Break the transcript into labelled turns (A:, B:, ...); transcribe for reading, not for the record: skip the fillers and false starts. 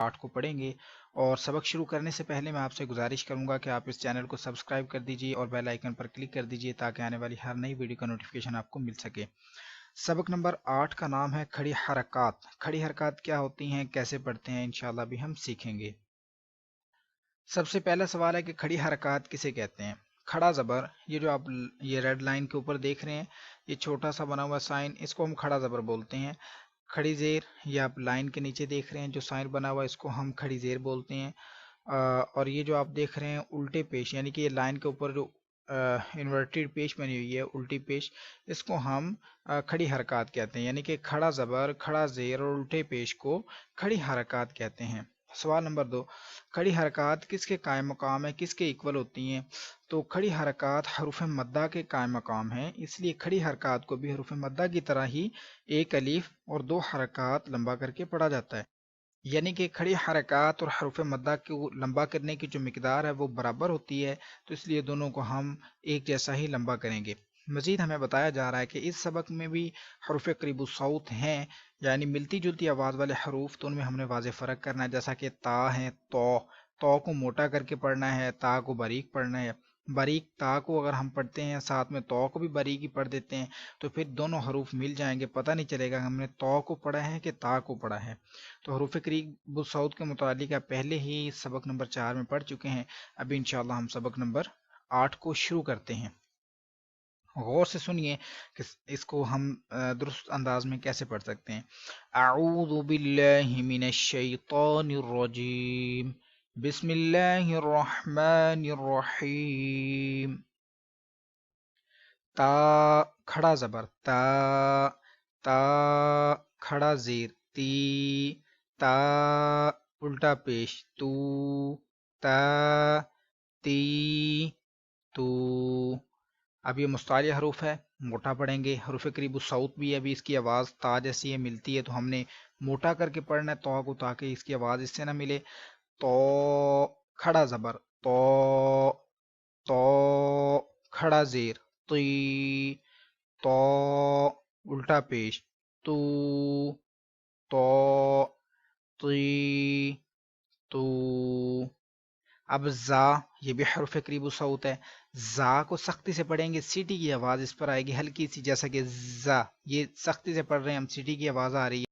A: 8 کو پڑھیں گے۔ اور سبق شروع کرنے سے پہلے میں آپ سے گزارش کروں گا کہ آپ اس چینل کو سبسکرائب کر دیجئے اور بیل آئیکن پر کلک کر دیجئے تاکہ آنے والی ہر نئی ویڈیو کا نوٹیفیکیشن آپ کو مل سکے۔ سبق نمبر 8 کا نام ہے کھڑی حرکات۔ کھڑی حرکات کیا ہوتی ہیں، کیسے پڑھتے ہیں، انشاءاللہ بھی ہم سیکھیں گے۔ سب سے پہلا سوال ہے کہ کھڑی حرکات کسے کہتے ہیں؟ کھڑا زبر، یہ جو آپ یہ ریڈ لائن کے اوپر دیکھ رہے ہیں، یہ چھوٹا سا بنا ہوا سائن، اس کو ہم کھڑا زبر بولتے ہیں۔ کھڑی زیر، یہ آپ لائن کے نیچے دیکھ رہے ہیں جو سائن بنا ہوا ہے، اس کو ہم کھڑی زیر بولتے ہیں۔ اور یہ جو آپ دیکھ رہے ہیں الٹے پیش، یعنی کہ یہ لائن کے اوپر جو انورٹیڈ پیش بنی ہوئی ہے، الٹی پیش، اس کو ہم کھڑی حرکات کہتے ہیں۔ یعنی کہ کھڑا زبر، کھڑا زیر اور الٹے پیش کو کھڑی حرکات کہتے ہیں۔ سوال نمبر 2، کھڑی حرکات کس کے قائم مقام ہے، کس کے ایکول ہوتی ہیں؟ تو کھڑی حرکات حروف مدہ کے قائم مقام ہیں، اس لیے کھڑی حرکات کو بھی حروف مدہ کی طرح ہی ایک الف اور 2 حرکات لمبا کر کے پڑھا جاتا ہے۔ یعنی کہ کھڑی حرکات اور حروف مدہ کو لمبا کرنے کی جو مقدار ہے وہ برابر ہوتی ہے، تو اس لیے دونوں کو ہم ایک جیسا ہی لمبا کریں گے۔ مزید ہمیں بتایا جا رہا ہے کہ اس سبق میں بھی حروف قریب الصوت ہیں، یعنی ملتی جلتی آواز والے حروف، تو ان میں ہم نے واضح فرق کرنا ہے، جیسا کہ تا ہے، تو کو موٹا کر کے پڑھنا ہے، تا کو باریک پڑھنا ہے۔ باریک تا کو اگر ہم پڑھتے ہیں ساتھ میں تو کو بھی باریک ہی پڑھ دیتے ہیں تو پھر دونوں حروف مل جائیں گے، پتہ نہیں چلے گا ہم نے تو کو پڑھا ہے کہ تا کو پڑھا ہے۔ تو حروف قریب الصوت کے متعلق آپ پہلے ہی سبق نمبر 4 میں پڑھ چکے ہیں۔ ابھی انشاءاللہ ہم سبق نمبر 8 کو شروع کرتے ہیں۔ غور سے سنیے کہ اس کو ہم درست انداز میں کیسے پڑھ سکتے ہیں۔ اعوذ باللہ من الشیطان الرجیم، بسم اللہ الرحمن الرحیم۔ تا کھڑا زبر تا، تا کھڑا زیر تی، تا الٹا پیش تو، تا تی تو۔ اب یہ مستعلی حروف ہے، موٹا پڑھیں گے۔ حروف قریب الصوت بھی ہے، ابھی اس کی آواز تا جیسی ہے، ملتی ہے، تو ہم نے موٹا کر کے پڑھنا ہے تو کو، تاکہ اس کی آواز اس سے نہ ملے۔ تو کھڑا زبر تو کھڑا زیر تی، تو الٹا پیش تو تی تو۔ اب زا، یہ بھی حرف قریب الصوت ہے، زا کو سختی سے پڑھیں گے، سیٹی کی آواز اس پر آئے گی ہلکی سی، جیسا کہ زا، یہ سختی سے پڑھ رہے ہیں ہم، سیٹی کی آواز آ رہی ہے۔